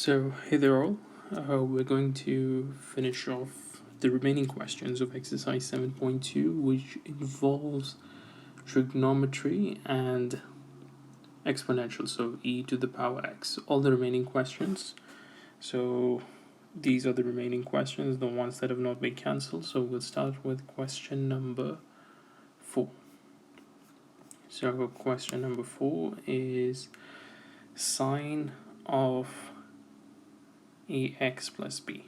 So, hey there all, we're going to finish off the remaining questions of exercise 7.2, which involves trigonometry and exponential, so e to the power x, all the remaining questions. So these are the remaining questions, the ones that have not been cancelled. So we'll start with question number 4. So question number 4 is sine of ax plus b.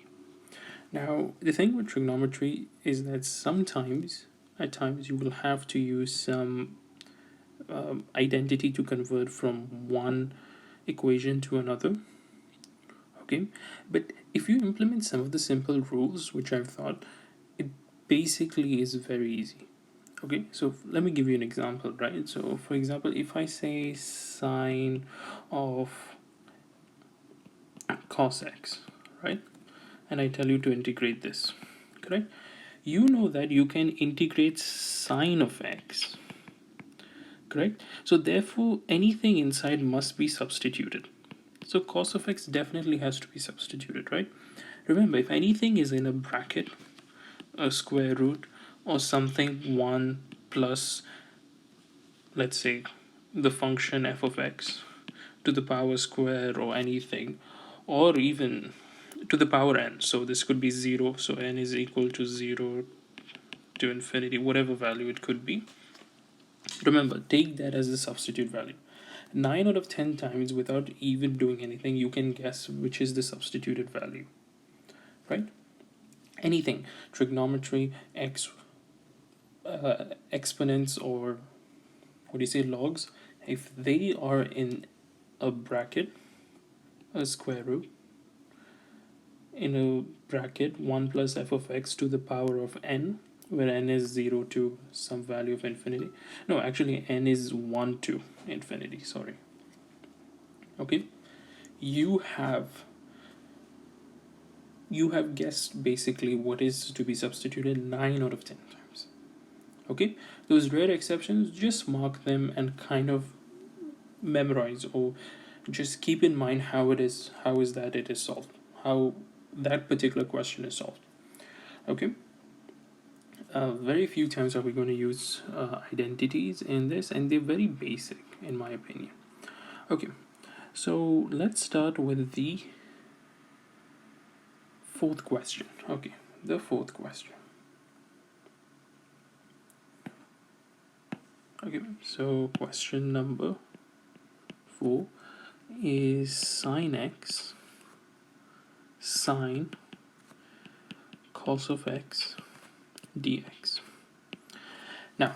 Now, the thing with trigonometry is that at times, you will have to use some identity to convert from one equation to another. Okay, but if you implement some of the simple rules, which I've thought, it basically is very easy. Okay, so let me give you an example, right? So, for example, if I say sine of cos x, right? And I tell you to integrate this, correct? You know that you can integrate sine of x, correct? So therefore anything inside must be substituted. So cos of x definitely has to be substituted, right? Remember, if anything is in a bracket, a square root, or something 1 plus, let's say, the function f of x to the power square or anything, or even to the power n, so this could be 0, so n is equal to 0 to infinity, whatever value it could be. Remember, take that as the substitute value. 9 out of 10 times, without even doing anything, you can guess which is the substituted value, right? Anything, trigonometry, exponents, or what do you say, logs, if they are in a bracket, a square root, in a bracket 1 plus f of x to the power of n, where n is 0 to some value of infinity. No, actually n is 1 to infinity, sorry. Okay, you have guessed basically what is to be substituted 9 out of 10 times. Okay, those rare exceptions, just mark them and kind of memorize, or just keep in mind how it is solved, how that particular question is solved. Okay, very few times are we going to use identities in this, and they're very basic in my opinion. Okay, so let's start with the fourth question. Okay, the fourth question. Okay, so question number 4 is sine x sine cos of x dx. Now,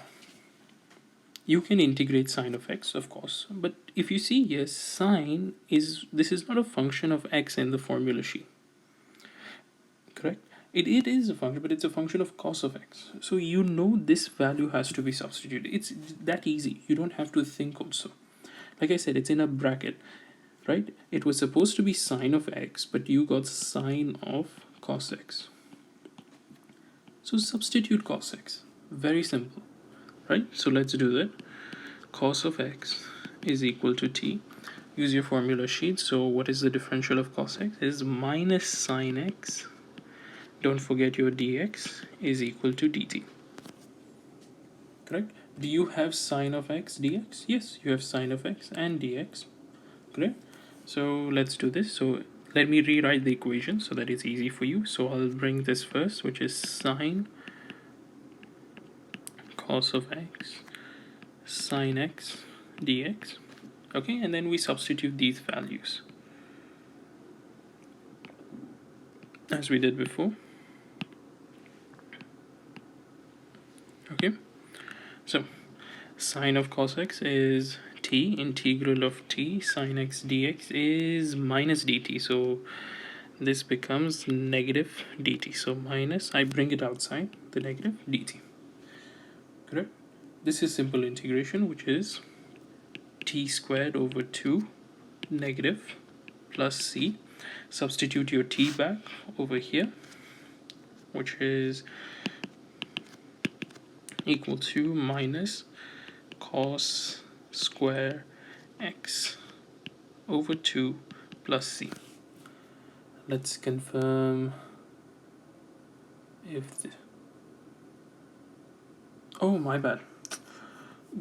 you can integrate sine of x, of course, but if you see here, sine is not a function of x in the formula sheet, correct? It is a function, but it's a function of cos of x. So you know this value has to be substituted. It's that easy. You don't have to think also. Like I said, it's in a bracket, right? It was supposed to be sine of x, but you got sine of cos x. So substitute cos x. Very simple, right? So let's do that. Cos of x is equal to t. Use your formula sheet. So what is the differential of cos x? It is minus sine x. Don't forget your dx is equal to dt. Correct? Do you have sine of x dx? Yes, you have sine of x and dx. Correct? So let's do this. So let me rewrite the equation so that it's easy for you. So I'll bring this first, which is sine cos of x sine x dx. Okay, and then we substitute these values as we did before. Okay, so sine of cos x is t, integral of t sine x dx is minus dt, so this becomes negative dt. So minus, I bring it outside, the negative dt. Correct? This is simple integration, which is t squared over 2 negative plus c. Substitute your t back over here, which is equal to minus cos square x over 2 plus c. let's confirm if oh, my bad.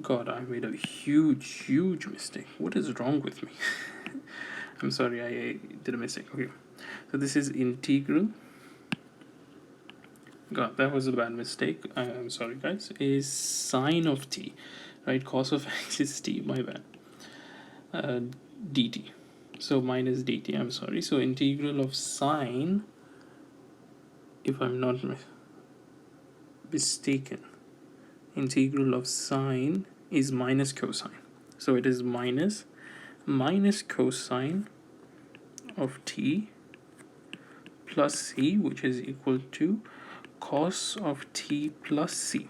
God, I made a huge mistake. What is wrong with me? I'm sorry, I did a mistake. Okay, so this is integral. God, that was a bad mistake. I'm sorry, guys. Is sine of t, right? Cos of x is t. My bad. Dt. So minus dt. I'm sorry. So integral of sine, if I'm not mistaken, integral of sine is minus cosine. So it is minus cosine of t plus c, which is equal to cos of t plus c.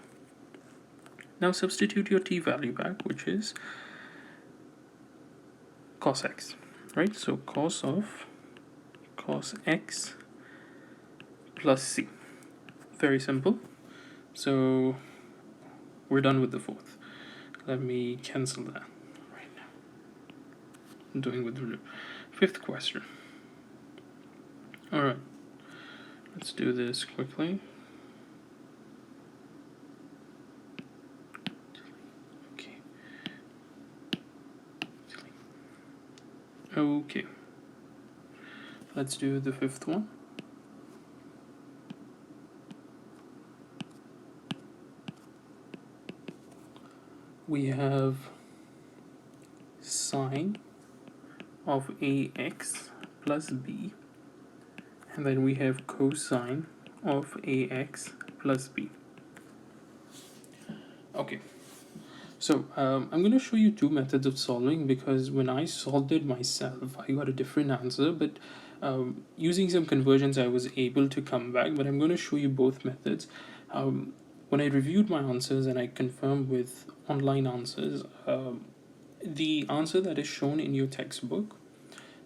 Now substitute your t value back, which is cos x, right? So cos x plus c. Very simple. So we're done with the fourth. Let me cancel that right now. I'm doing with the fifth question. All right, let's do this quickly. Okay, let's do the fifth one. We have sine of ax plus b, and then we have cosine of ax plus b. Okay, so I'm going to show you two methods of solving, because when I solved it myself, I got a different answer, but using some conversions, I was able to come back. But I'm going to show you both methods. When I reviewed my answers and I confirmed with online answers, the answer that is shown in your textbook,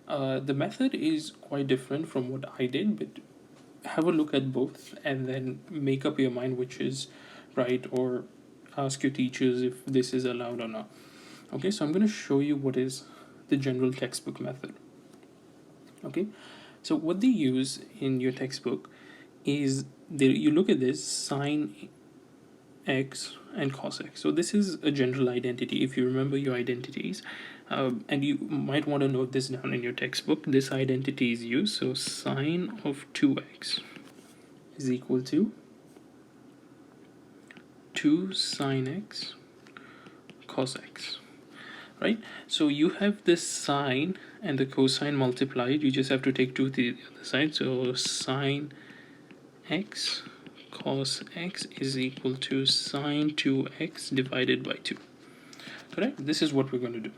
the method is quite different from what I did, but have a look at both and then make up your mind which is right, or ask your teachers if this is allowed or not. Okay, so I'm going to show you what is the general textbook method. Okay, so what they use in your textbook is you look at this sine x and cos x. So this is a general identity. If you remember your identities, and you might want to note this down in your textbook, this identity is used. So sine of 2x is equal to 2 sine x cos x, right? So you have this sine and the cosine multiplied. You just have to take 2 to the other side. So sine x cos x is equal to sine 2x divided by 2. Correct? This is what we're going to do.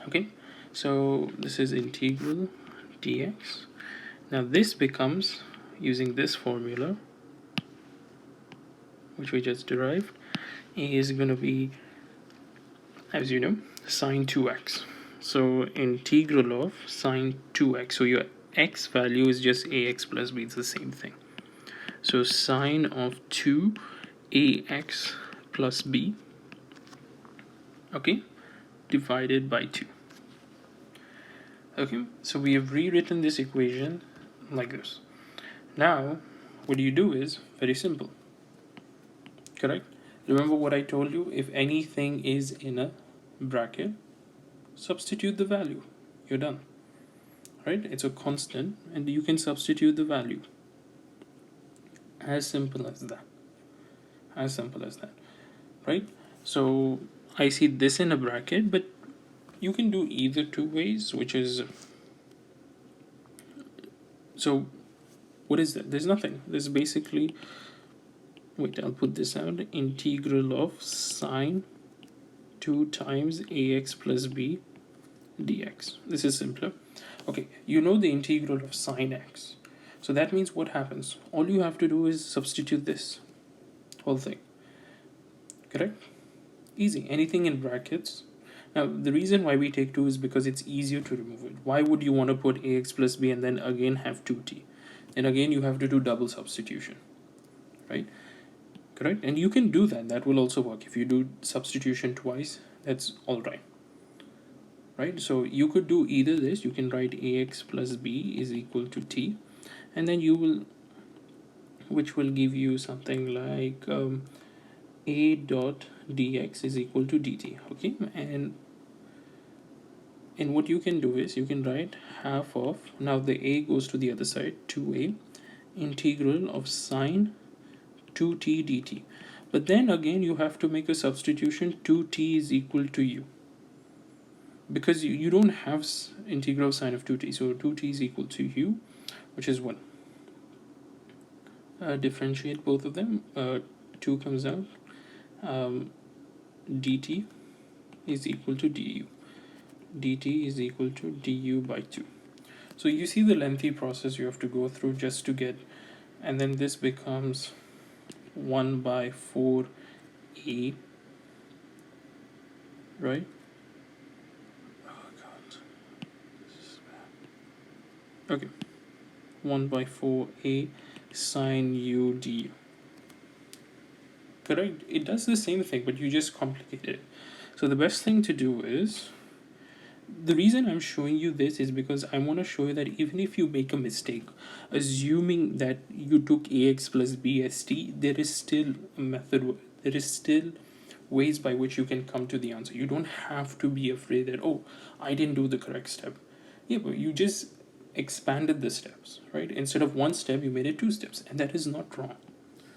Okay, so this is integral dx. Now this becomes, using this formula, which we just derived, is going to be, as you know, sine 2x. So integral of sine 2x. So your x value is just ax plus b. It's the same thing. So sine of 2 ax plus b, okay, divided by 2. Okay, so we have rewritten this equation like this. Now what you do is very simple. Correct? Remember what I told you? If anything is in a bracket, substitute the value. You're done. Right? It's a constant and you can substitute the value. As simple as that. As simple as that. Right? So I see this in a bracket, but you can do either two ways, which is, so what is that? There's nothing. There's basically, wait, I'll put this out. Integral of sine 2 times ax plus b dx. This is simpler. Okay, you know the integral of sine x. So that means what happens? All you have to do is substitute this whole thing. Correct? Easy. Anything in brackets. Now, the reason why we take 2 is because it's easier to remove it. Why would you want to put ax plus b and then again have 2t? And again, you have to do double substitution. Right? Correct? And you can do that. That will also work. If you do substitution twice, that's all right. right? So you could do either this. You can write ax plus b is equal to t, and then you will, which will give you something like a dot dx is equal to dt. Okay, and what you can do is you can write half of, now the a goes to the other side, 2a integral of sine 2t dt. But then again you have to make a substitution, 2t is equal to u, because you don't have integral sine of 2t, so 2t is equal to u, which is 1. Differentiate both of them, 2 comes out, dt is equal to du, dt is equal to du by 2. So you see the lengthy process you have to go through just to get, and then this becomes 1 by 4a, right? Oh god, this is bad. Okay, 1 by 4a sine u du. Correct? It does the same thing, but you just complicate it. So the best thing to do is, the reason I'm showing you this is because I want to show you that even if you make a mistake, assuming that you took ax plus b as t, there is still a method, there is still ways by which you can come to the answer. You don't have to be afraid that, oh, I didn't do the correct step. Yeah, but you just expanded the steps, right? Instead of 1 step, you made it 2 steps, and that is not wrong.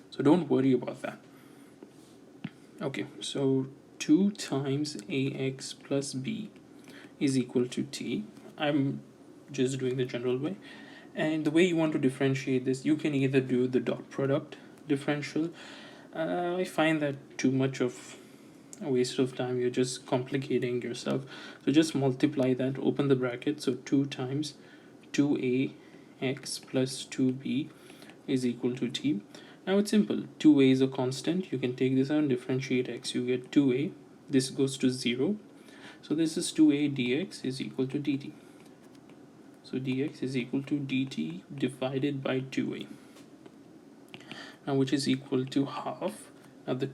So don't worry about that. Okay, so 2 times ax plus b is equal to t. I'm just doing the general way. And the way you want to differentiate this, you can either do the dot product differential. I find that too much of a waste of time. You're just complicating yourself. So just multiply that, open the bracket. So 2 times 2ax plus 2b is equal to t. Now it's simple. 2a is a constant. You can take this out and differentiate x. You get 2a. This goes to 0. So this is 2a dx is equal to dt. So dx is equal to dt divided by 2a. Now which is equal to half. Now the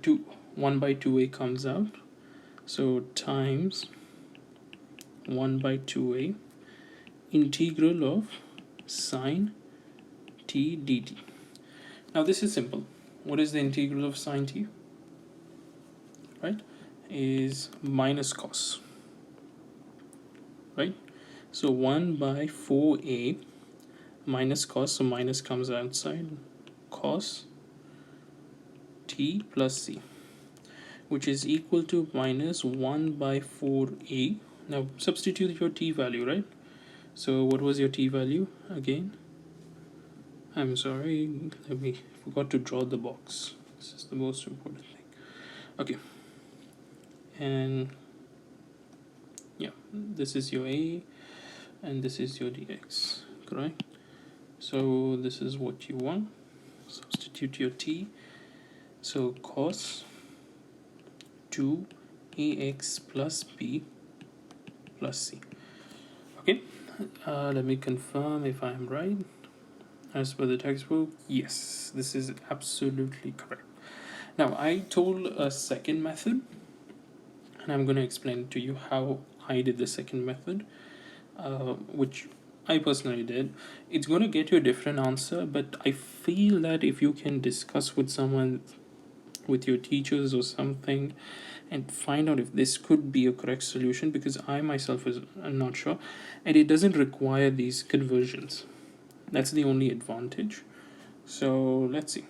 1 by 2a comes out. So times 1 by 2a integral of sine t dt. Now this is simple. What is the integral of sine t? Right? Is minus cos. Right? So 1 by 4a minus cos, so minus comes outside, cos t plus c, which is equal to minus 1 by 4a. Now substitute your t value, right? So what was your t value again? I'm sorry, forgot to draw the box. This is the most important thing. Okay, and yeah, this is your a and this is your dx, correct? So this is what you want. Substitute your t. So cos 2ax plus b plus c. Okay, let me confirm if I am right. As per the textbook, yes, this is absolutely correct. Now I told a second method, and I'm going to explain to you how I did the second method, which I personally did. It's going to get you a different answer, but I feel that if you can discuss with someone, with your teachers or something, and find out if this could be a correct solution, because I myself am not sure, and it doesn't require these conversions. That's the only advantage. So let's see.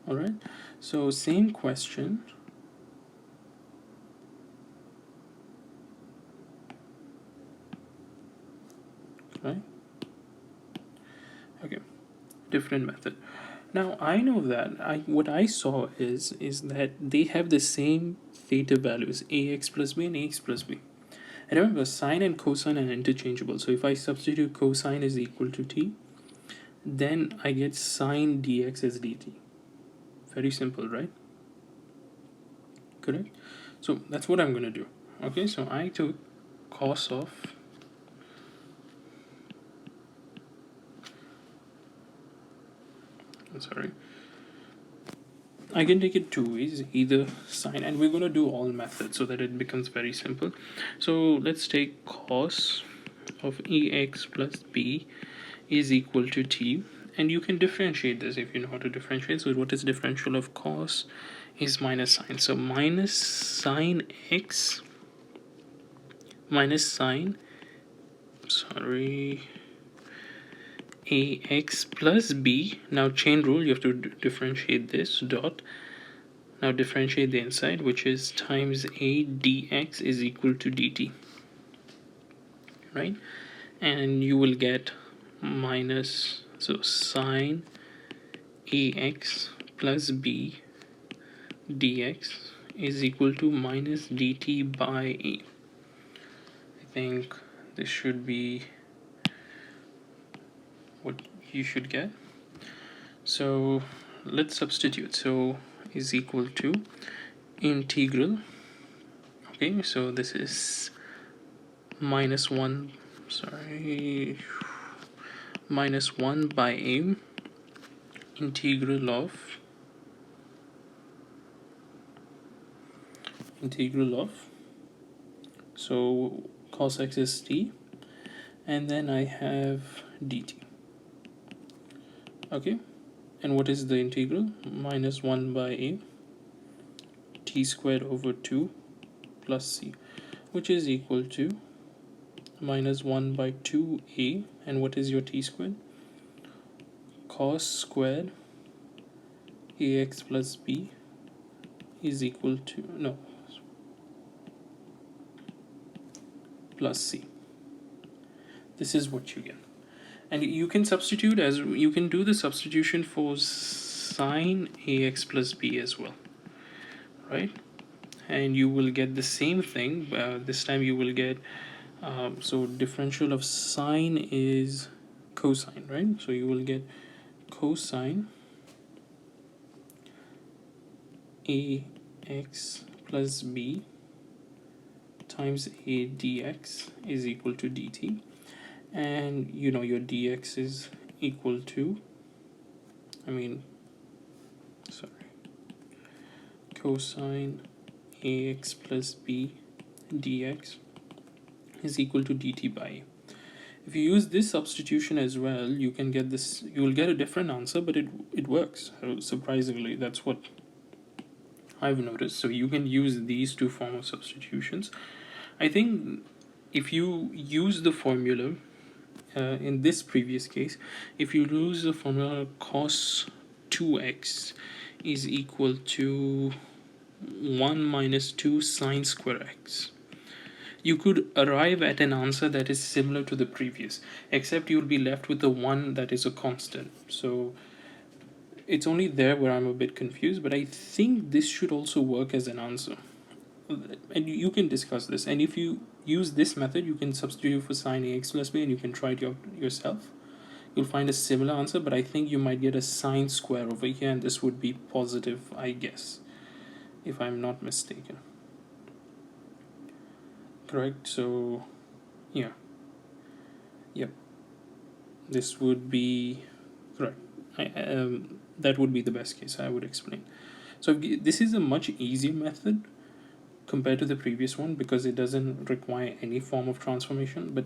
All right, so same question. Right? Okay, different method. Now I know that what I saw is that they have the same theta values, ax plus b and ax plus b. And remember, sine and cosine are interchangeable. So if I substitute cosine is equal to t, then I get sine dx as dt. Very simple, right? Correct? So that's what I'm going to do. Okay, so I took cos of I can take it two ways, either sine, and we're going to do all methods so that it becomes very simple. So let's take cos of ax plus b is equal to t, and you can differentiate this if you know how to differentiate. So what is differential of cos is minus sine, so minus sine x minus sine, sorry, ax plus b. Now chain rule, you have to differentiate this dot. Now differentiate the inside, which is times a dx is equal to dt, right? And you will get minus, so sine ax plus b dx is equal to minus dt by a. I think this should be what you should get. So let's substitute. So is equal to integral, okay, so this is minus 1, sorry, minus 1 by a integral of so cos x is t, and then I have dt, okay. And what is the integral? Minus 1 by a t squared over 2 plus c, which is equal to minus 1 by 2a, and what is your t squared? Cos squared ax plus b is equal to, no, plus c. This is what you get. And you can substitute, as you can do the substitution for sine ax plus b as well, right? And you will get the same thing. This time you will get so differential of sine is cosine, right? So you will get cosine ax plus b times a dx is equal to dt, and you know your dx is equal to, cosine ax plus b dx is equal to dt by a. If you use this substitution as well, you can get this, you will get a different answer, but it works, surprisingly. That's what I've noticed. So you can use these two forms of substitutions. I think if you use the formula in this previous case, if you use the formula cos 2x is equal to 1 minus 2 sine square x, you could arrive at an answer that is similar to the previous, except you'll be left with the one that is a constant. So it's only there where I'm a bit confused, but I think this should also work as an answer. And you can discuss this. And if you use this method, you can substitute for sine ax plus b, and you can try it yourself. You'll find a similar answer, but I think you might get a sine square over here, and this would be positive, I guess, if I'm not mistaken. Correct? So yeah, yep, this would be correct. That would be the best case, I would explain. So this is a much easier method compared to the previous one because it doesn't require any form of transformation, but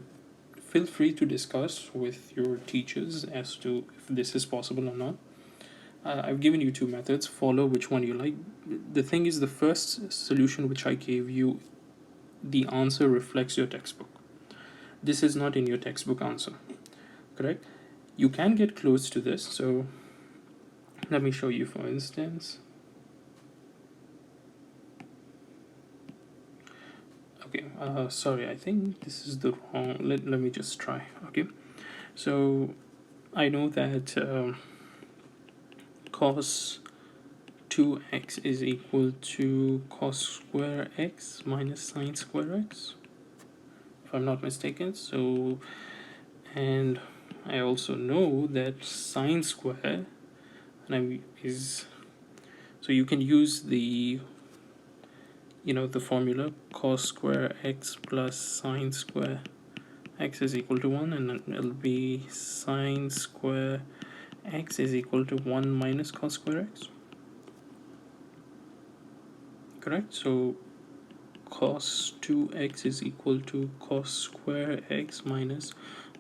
feel free to discuss with your teachers as to if this is possible or not. I've given you two methods, follow which one you like. The thing is, the first solution which I gave you, the answer reflects your textbook. This is not in your textbook answer, correct? You can get close to this, so let me show you. For instance, okay, sorry, I think this is the wrong, let me just try. Okay, so I know that cos 2x is equal to cos square x minus sine square x, if I'm not mistaken. So, and I also know that sine square is, so you can use the formula cos square x plus sine square x is equal to 1, and then it'll be sine square x is equal to 1 minus cos square x. correct? So cos 2x is equal to cos square x minus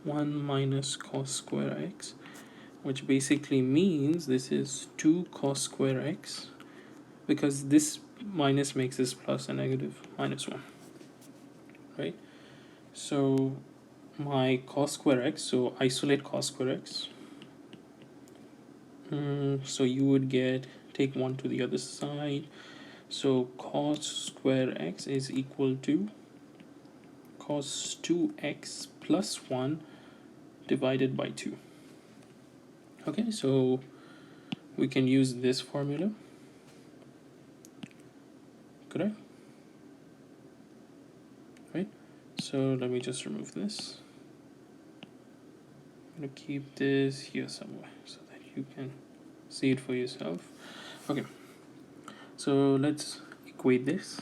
1 minus cos square x, which basically means this is 2 cos square x, because this minus makes this plus a negative minus 1, right? So my cos square x, so isolate cos square x. So you would get, take 1 to the other side, so cos square x is equal to cos 2x plus 1 divided by 2. Okay, so we can use this formula, correct? Right? So let me just remove this. I'm going to keep this here somewhere so that you can see it for yourself. Okay, so let's equate this.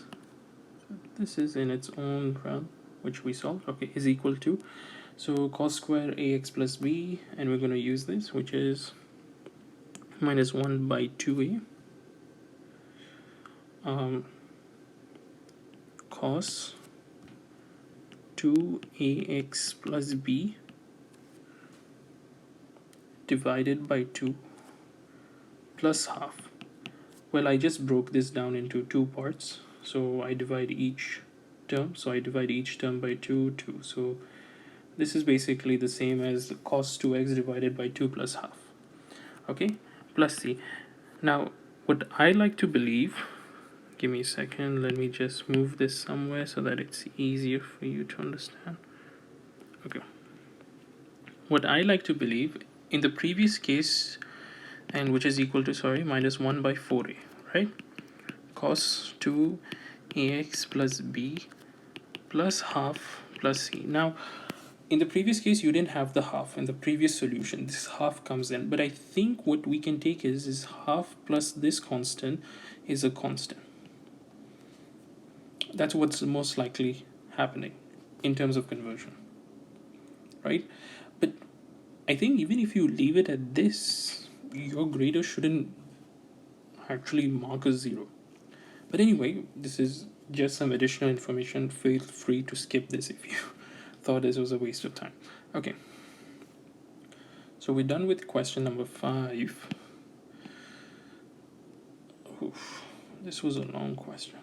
This is in its own realm, which we solved. Okay, is equal to, so cos square ax plus b, and we're going to use this, which is minus 1 by 2a, cos 2ax plus b divided by 2 plus half. Well, I just broke this down into two parts, so I divide each term. So I divide each term by 2, 2. So this is basically the same as cos 2x divided by 2 plus half. Okay, plus c. Now, what I like to believe, give me a second, let me just move this somewhere so that it's easier for you to understand. Okay. What I like to believe, in the previous case, and which is equal to, sorry, minus 1 by 4a, right? Cos 2 ax plus b plus half plus c. Now, in the previous case, you didn't have the half. In the previous solution, this half comes in. But I think what we can take is half plus this constant is a constant. That's what's most likely happening in terms of conversion, right? But I think even if you leave it at this, your grader shouldn't actually mark as 0. But anyway, this is just some additional information. Feel free to skip this if you thought this was a waste of time. Okay, so we're done with question number 5. Oof, this was a long question.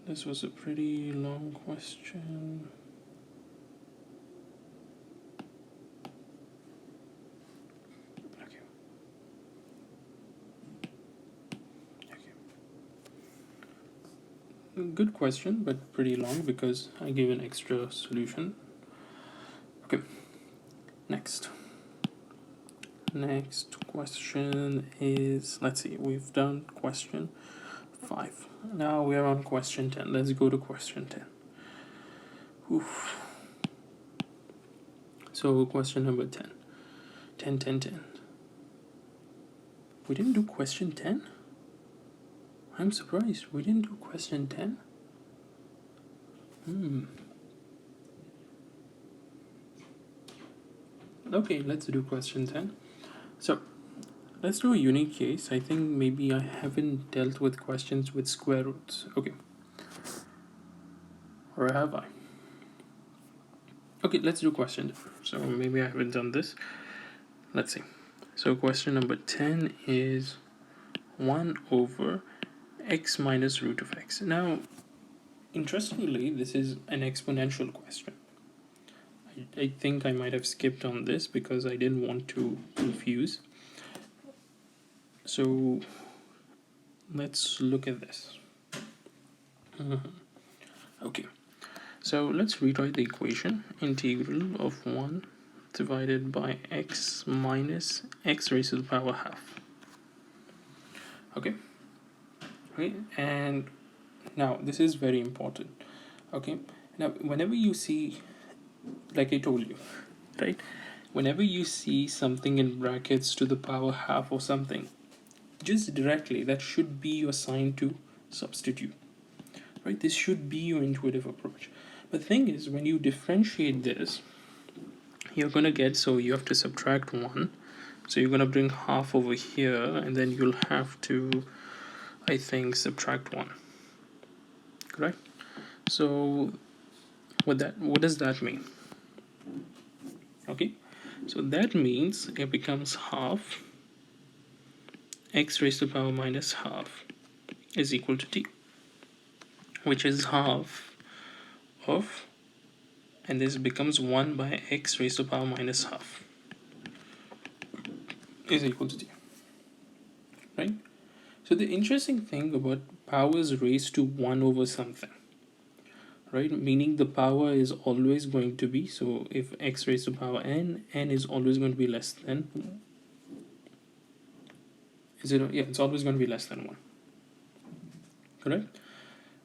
This was a pretty long question. Good question, but pretty long because I gave an extra solution. Okay, next question is, let's see, we've done question 5. Now we are on question 10. Let's go to question 10. Oof. So question number 10. 10. We didn't do question 10? I'm surprised. We didn't do question 10? Okay, let's do question 10. So, let's do a unique case. I think maybe I haven't dealt with questions with square roots. Okay. Or have I? Okay, let's do question 10. So, maybe I haven't done this. Let's see. So, question number 10 is 1 over x minus root of x. Now, interestingly, this is an exponential question. I think I might have skipped on this because I didn't want to confuse. So let's look at this. Okay, so let's rewrite the equation. Integral of 1 divided by x minus x raised to the power half. Okay, and now this is very important. Okay, now whenever you see, like I told you, right, whenever you see something in brackets to the power half or something, just directly, that should be your sign to substitute, right? This should be your intuitive approach. But the thing is, when you differentiate this, you're going to get, so you have to subtract 1. So you're going to bring half over here, and then you'll have to, I think, subtract 1. Correct? So what does that mean? Okay, so that means it becomes half x raised to the power minus half is equal to t, which is half of, and this becomes 1 by x raised to the power minus half is equal to t, right? So the interesting thing about powers raised to 1 over something, right, meaning the power is always going to be, so if x raised to the power n is always going to be less than, is it, yeah, it's always going to be less than 1, correct?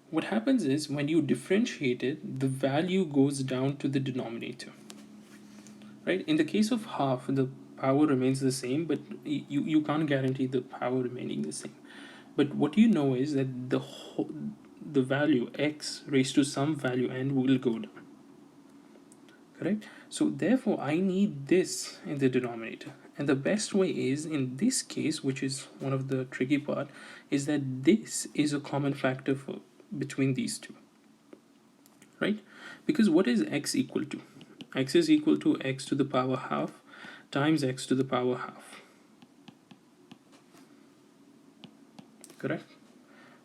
What happens is when you differentiate it, the value goes down to the denominator, right? In the case of half, the power remains the same, but you can't guarantee the power remaining the same. But what you know is that the value x raised to some value n will go down, correct? So therefore I need this in the denominator, and the best way is, in this case, which is one of the tricky part, is that this is a common factor for between these two, right? Because what is x equal to? X is equal to x to the power half times x to the power half, correct?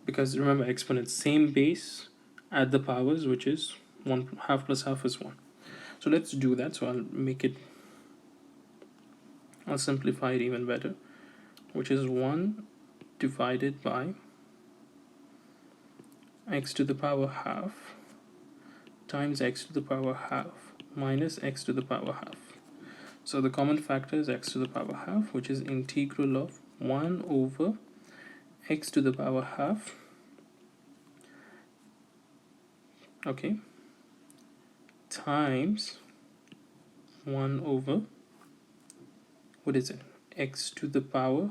Because remember, exponents, same base, add the powers, which is 1, half plus half is 1. So let's do that. So I'll simplify it even better, which is 1 divided by x to the power half times x to the power half minus x to the power half. So the common factor is x to the power half, which is integral of 1 over x to the power half, okay, times 1 over, what is it, x to the power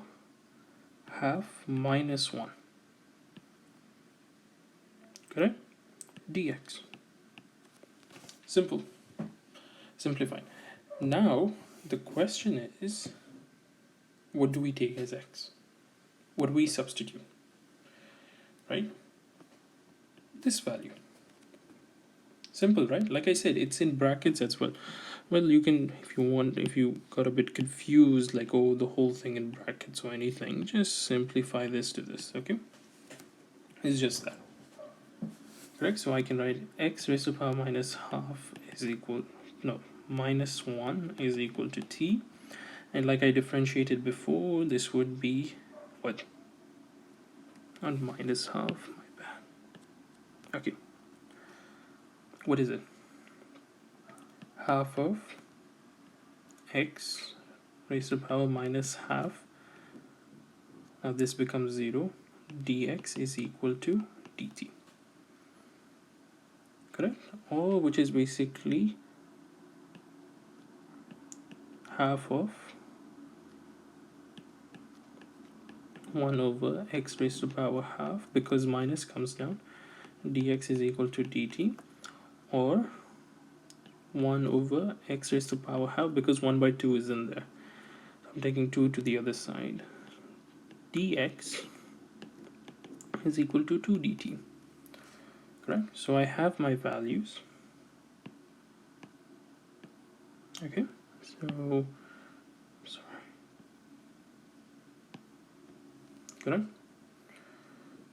half minus 1, correct, dx. Simple, simplified. Now the question is, what do we take as x? What do we substitute, right? This value. Simple, right? Like I said, it's in brackets as well. Well, you can, if you want, if you got a bit confused, like, oh, the whole thing in brackets or anything, just simplify this to this, okay? It's just that, correct? So I can write x raised to the power minus half is equal, no, minus 1 is equal to t. And like I differentiated before, this would be what? Not minus half, my bad. Okay. What is it? Half of x raised to the power minus half. Now this becomes 0. Dx is equal to dt. Correct? Or which is basically half of 1 over x raised to the power half, because minus comes down, dx is equal to dt, or 1 over x raised to the power half, because 1 by 2 is in there. So I'm taking 2 to the other side. Dx is equal to 2 dt. Correct? So I have my values. Okay, so sorry. Correct?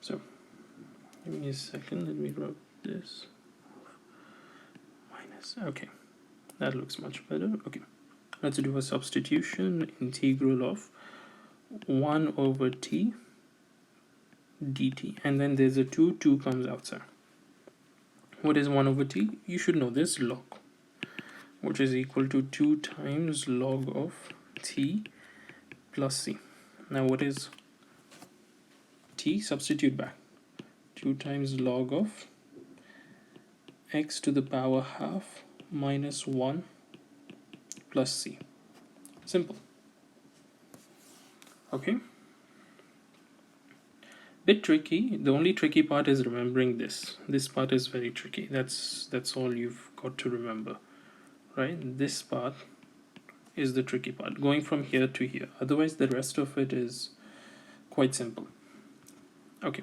So give me a second, let me rub this. Minus, okay, that looks much better. Okay, let's do a substitution. Integral of 1 over t dt, and then there's a 2 comes outside. What is 1 over t? You should know this, log, which is equal to 2 times log of t plus c. Now what is t? Substitute back. 2 times log of x to the power half minus 1 plus c. Simple. Okay. Bit tricky. The only tricky part is remembering this. This part is very tricky. That's all you've got to remember, right? This part is the tricky part, going from here to here. Otherwise, the rest of it is quite simple. Okay.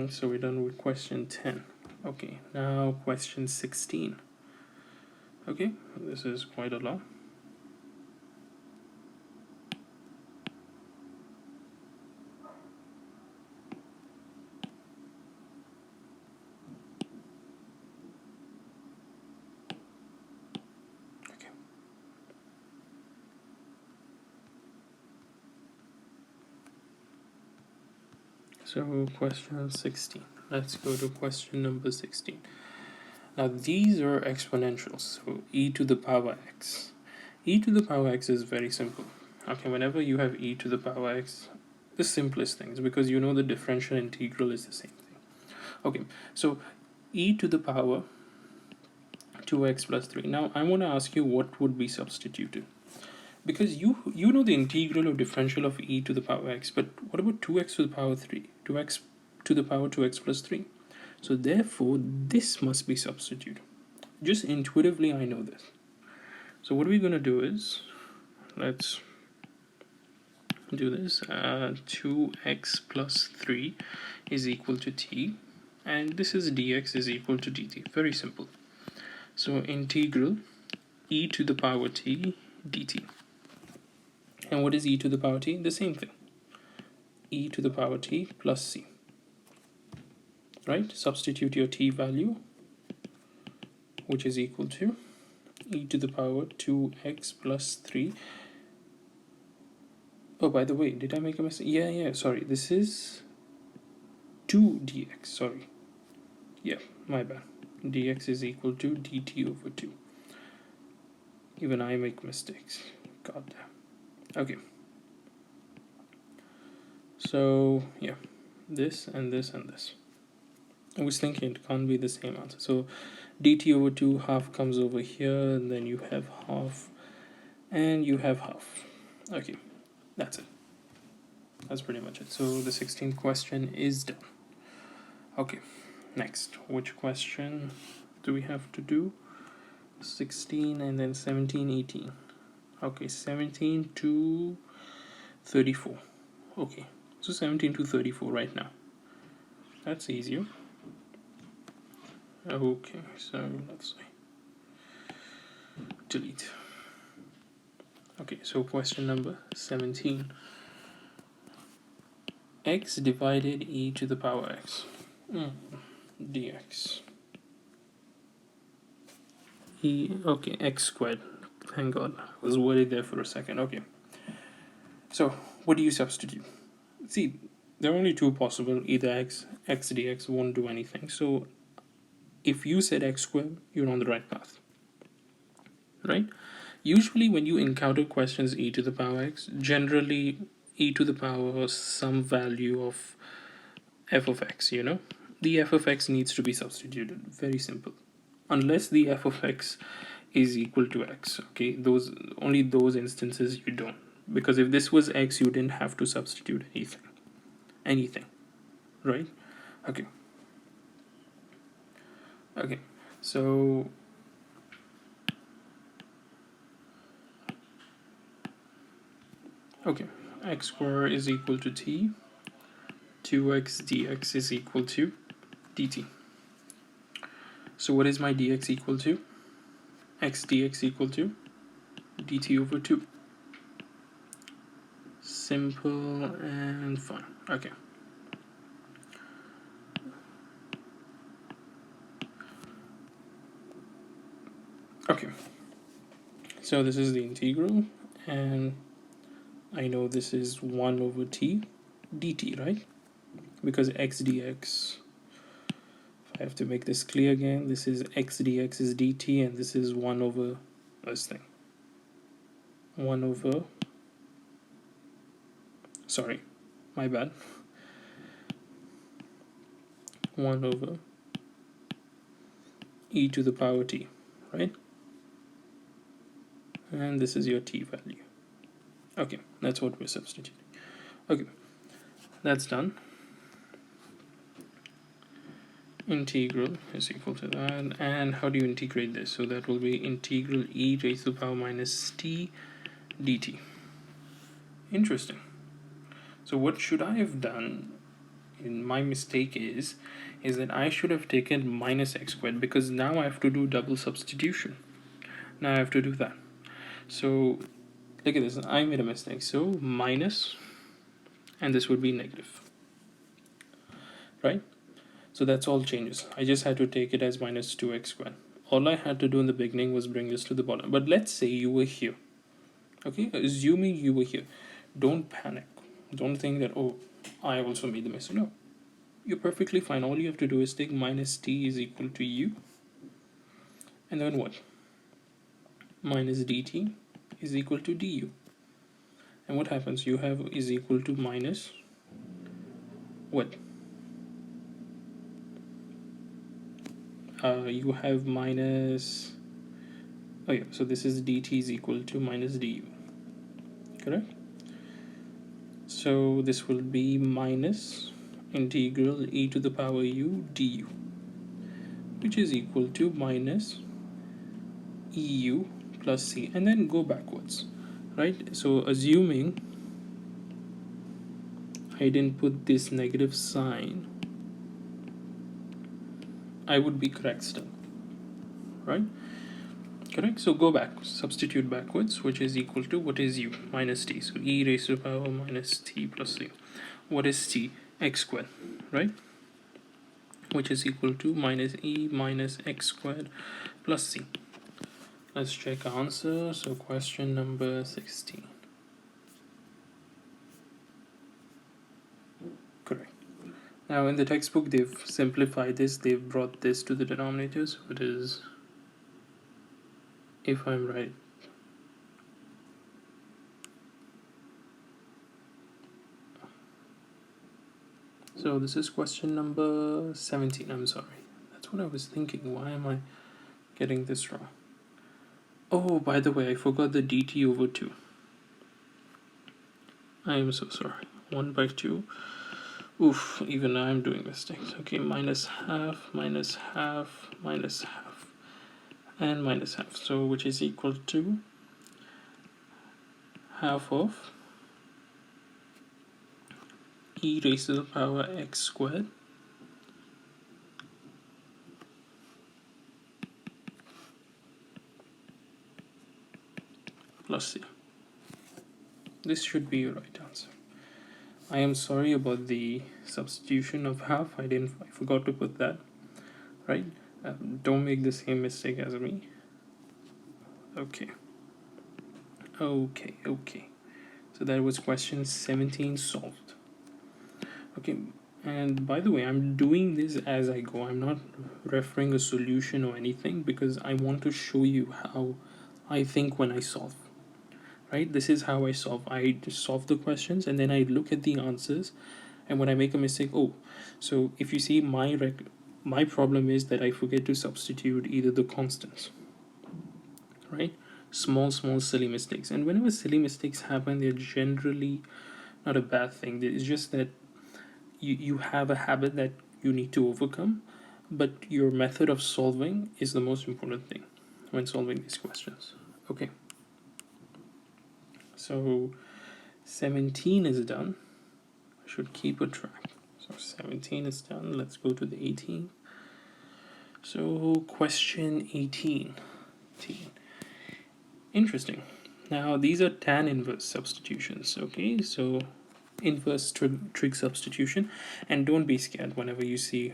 So we're done with question 10. Okay, now question 16. Okay, this is quite a lot. Okay. So question 16. Let's go to question number 16. Now these are exponentials, so e to the power x. E to the power x is very simple. Okay, whenever you have e to the power x, the simplest things, because you know the differential integral is the same thing. Okay, so e to the power 2x plus 3. Now I want to ask you what would be substituted. Because you know the integral or differential of e to the power x, but what about 2x to the power 3? 2x to the power 2x plus 3. So therefore, this must be substituted. Just intuitively, I know this. So what we're going to do is, let's do this. 2x plus 3 is equal to t, and this is dx is equal to dt. Very simple. So integral e to the power t dt. And what is e to the power t? The same thing. E to the power t plus c. Right? Substitute your t value, which is equal to e to the power 2x plus 3. Oh, by the way, did I make a mistake? Yeah, sorry. This is 2 dx. Sorry. Yeah, my bad. Dx is equal to dt over 2. Even I make mistakes. God damn. Okay. So, yeah. This and this and this. I was thinking it can't be the same answer. So, dt over 2, half comes over here, and then you have half, and you have half. Okay, that's it. That's pretty much it. So, the 16th question is done. Okay, next. Which question do we have to do? 16 and then 17, 18. Okay, 17 to 34. Okay, so 17 to 34 right now. That's easier. Okay, so let's delete. Okay, so question number 17. X divided e to the power x. Dx. Okay, x squared. Thank God. I was worried there for a second. Okay. So, what do you substitute? See, there are only two possible. Either x dx won't do anything. So, if you said x squared, you're on the right path. Right? Usually, when you encounter questions e to the power x, generally e to the power some value of f of x, the f of x needs to be substituted. Very simple. Unless the f of x is equal to x, okay, only those instances you don't, because if this was x, you didn't have to substitute anything, right? Okay, so x squared is equal to t, 2x dx is equal to dt. So what is my dx equal to? X dx equal to dt over 2. Simple and fun. Okay. Okay. So this is the integral, and I know this is 1 over t dt, right? Because x dx, if I have to make this clear again, this is x dx is dt, and this is 1 over this thing. 1 over, sorry, my bad. 1 over e to the power t, right? And this is your t value. Okay, that's what we're substituting. Okay, that's done. integral is equal to that. And how do you integrate this? So that will be integral e raised to the power minus t dt. Interesting. So what should I have done? In my mistake is that I should have taken minus x squared, because now I have to do double substitution. Now I have to do that. So look at this, I made a mistake. So minus, and this would be negative, right? So that's all changes. I just had to take it as minus 2x squared. All I had to do in the beginning was bring this to the bottom. But let's say you were here. Okay, assuming you were here. Don't panic. Don't think that, oh, I also made the mistake. No, you're perfectly fine. All you have to do is take minus t is equal to u. And then what? Minus dt is equal to du. And what happens? You have is equal to minus what? You have minus, oh yeah, so this is dt is equal to minus du, correct? So this will be minus integral e to the power u du, which is equal to minus eu plus c, and then go backwards, right? So assuming I didn't put this negative sign, I would be correct still, right? Correct. So go back, substitute backwards, which is equal to what is u? Minus t. So e raised to the power minus t plus c. What is t? X squared, right? Which is equal to minus e minus x squared plus c. Let's check answer. So question number 16. Correct. Now in the textbook they've simplified this, they've brought this to the denominator, so it is, if I'm right, so this is question number 17. I'm sorry, that's what I was thinking. Why am I getting this wrong? Oh, by the way, I forgot the dt over 2. I am so sorry. 1 by 2. Oof, even I'm doing mistakes. Okay, minus half, minus half, minus half, and minus half. So which is equal to half of e raised to the power x squared plus c. This should be your right answer. I am sorry about the substitution of half. I forgot to put that, right? Don't make the same mistake as me. Okay. So that was question 17 solved. Okay, and by the way, I'm doing this as I go. I'm not referring a solution or anything, because I want to show you how I think when I solve. Right, this is how I solve. I just solve the questions and then I look at the answers, and when I make a mistake, oh, so if you see my problem is that I forget to substitute either the constants, right? Small silly mistakes, and whenever silly mistakes happen, they're generally not a bad thing. It's just that you have a habit that you need to overcome, but your method of solving is the most important thing when solving these questions. Okay. So 17 is done. I should keep a track. So 17 is done. Let's go to the 18. So question 18. Interesting. Now these are tan inverse substitutions. Okay, so inverse trig substitution, and don't be scared whenever you see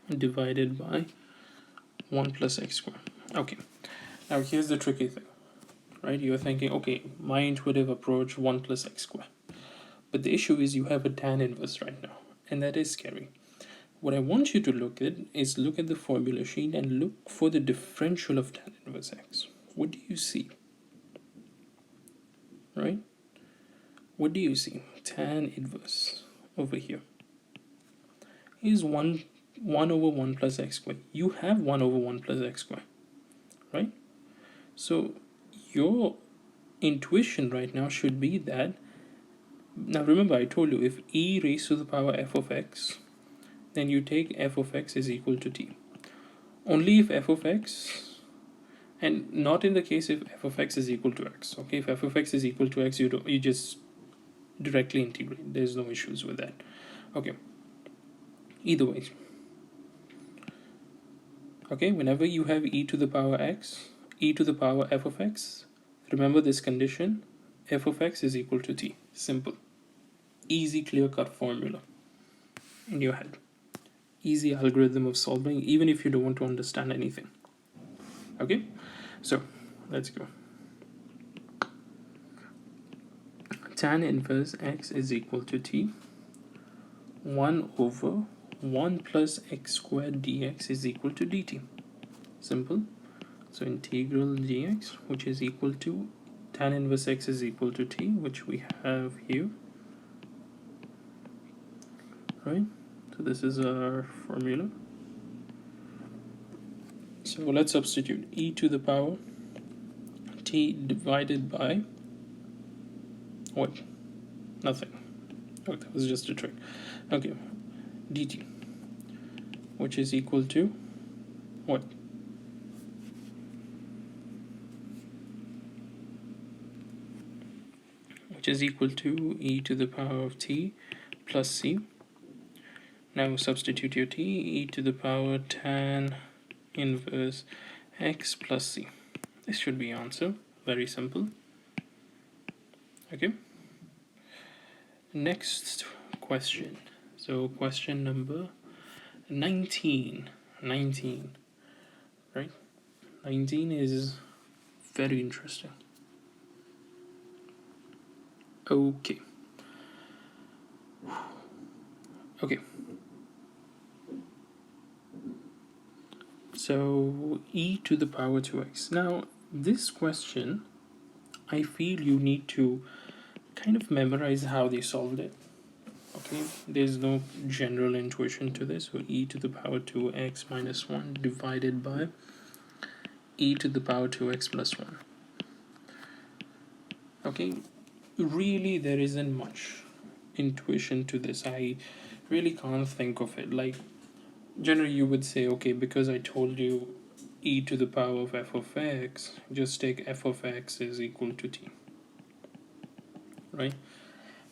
divided by 1 plus x squared. Okay, now here's the tricky thing. Right, you're thinking, okay, my intuitive approach 1 plus x squared, but the issue is you have a tan inverse right now, and that is scary. What I want you to look at is look at the formula sheet and look for the differential of tan inverse x. What do you see? Right, what do you see? Tan inverse over here is 1 over 1 plus x squared. You have 1 over 1 plus x squared, right? So your intuition right now should be that, now remember I told you, if e raised to the power f of x then you take f of x is equal to t. Only if f of x, and not in the case if f of x is equal to x. Okay, if f of x is equal to x, you just directly integrate. There's no issues with that. Okay, either way. Okay, whenever you have e to the power x, e to the power f of x, remember this condition, f of x is equal to t. Simple. Easy, clear-cut formula in your head. Easy algorithm of solving, even if you don't want to understand anything. Okay, so let's go. Tan inverse x is equal to t. 1 over 1 plus x squared dx is equal to dt. Simple. So integral dx, which is equal to tan inverse x is equal to t, which we have here. Right? So this is our formula. So let's substitute e to the power t divided by what? Nothing. Oh, that was just a trick. Okay, dt, which is equal to what? Which is equal to e to the power of t plus c. Now substitute your t, e to the power tan inverse x plus c. This should be answer. Very simple. Okay. Next question. So question number 19. 19. Right? 19 is very interesting. Okay. Okay. So e to the power 2x. Now this question, I feel you need to kind of memorize how they solved it. Okay, there's no general intuition to this. So e to the power 2x minus 1 divided by e to the power 2x plus 1. Okay, really there isn't much intuition to this. I really can't think of it. Like, generally you would say, okay, because I told you e to the power of f of x, just take f of x is equal to t. Right?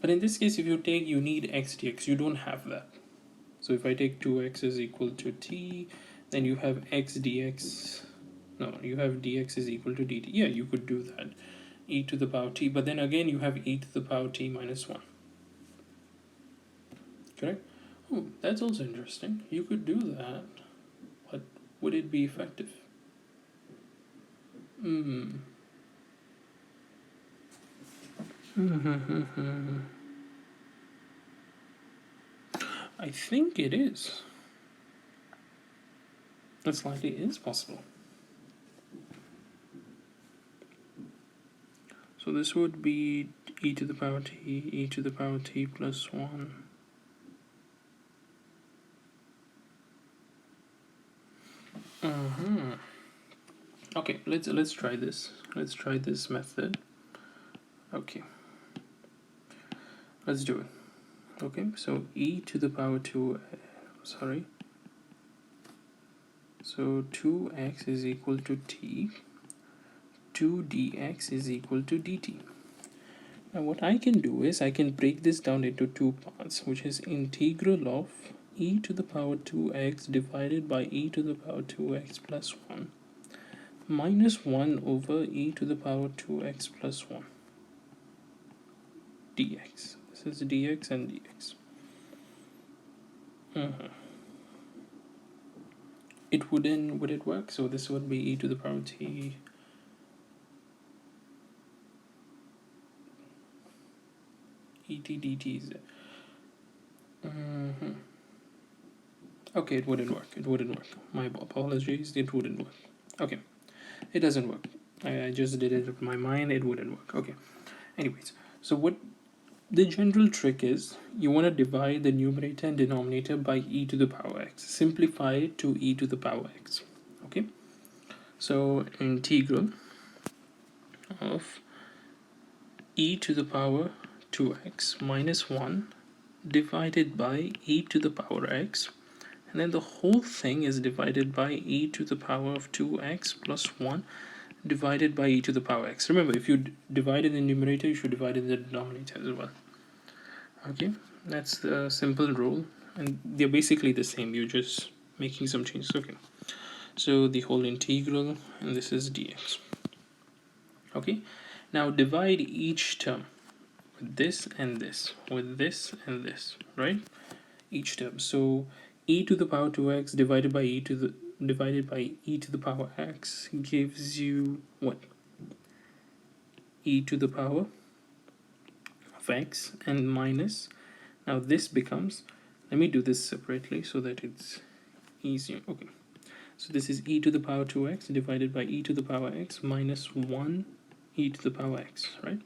But in this case, if you take, you need x dx, you don't have that. So if I take 2x is equal to t, then you have x dx, no, you have dx is equal to dt. Yeah, you could do that, e to the power t, but then again you have e to the power t minus 1. Correct? Oh, that's also interesting. You could do that, but would it be effective? I think it is. It slightly is possible. So this would be e to the power t plus 1. Okay, let's try this. Let's try this method. Okay, let's do it. Okay, so e to the power 2, sorry. So 2x is equal to t, 2 dx is equal to dt. Now what I can do is I can break this down into two parts, which is integral of e to the power 2x divided by e to the power 2x plus 1 minus 1 over e to the power 2x plus 1 dx. This is dx and dx. It wouldn't, would it work? So this would be e to the power t et dt is okay, it wouldn't work. It wouldn't work. My apologies. It wouldn't work. Okay, it doesn't work. I just did it in my mind. It wouldn't work. Okay. Anyways, so what the general trick is, you want to divide the numerator and denominator by e to the power x. Simplify it to e to the power x. Okay. So integral of e to the power 2x minus 1 divided by e to the power x. and then the whole thing is divided by e to the power of 2x plus 1 divided by e to the power x. Remember, if you divide in the numerator, you should divide in the denominator as well. Okay, that's the simple rule, and they're basically the same. You're just making some changes. Okay, so the whole integral, and this is dx. Okay, now divide each term with this and this, with this and this, right? Each term. So e to the power 2x divided by e to the power x gives you what? E to the power of x and minus. Now this becomes, let me do this separately so that it's easier. Okay, so this is e to the power 2x divided by e to the power x minus 1 e to the power x, right?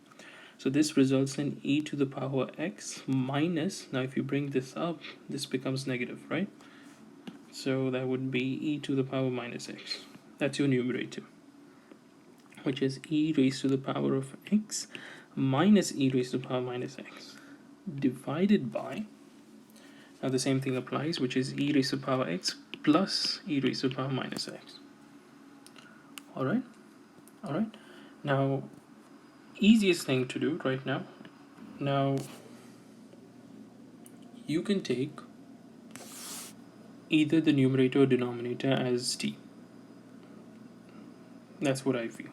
So this results in e to the power x minus, now if you bring this up, this becomes negative, right? So that would be e to the power minus x. That's your numerator, which is e raised to the power of x minus e raised to the power minus x divided by, now the same thing applies, which is e raised to the power x plus e raised to the power minus x. Alright? Alright? Now, easiest thing to do right now, you can take either the numerator or denominator as t. That's what I feel.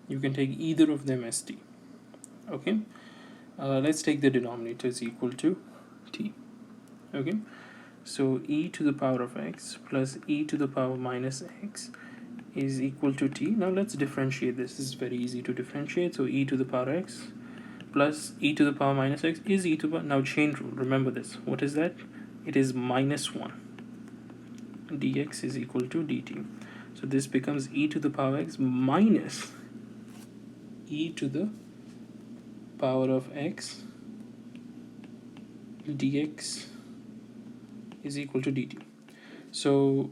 You can take either of them as t. Okay? Let's take the denominator is equal to t. Okay? So e to the power of x plus e to the power minus x is equal to t. Now let's differentiate this. This is very easy to differentiate. So e to the power x plus e to the power minus x is e to the power. Now chain rule. Remember this. What is that? It is minus 1. dx is equal to dt. So this becomes e to the power x minus e to the power of x dx is equal to dt. So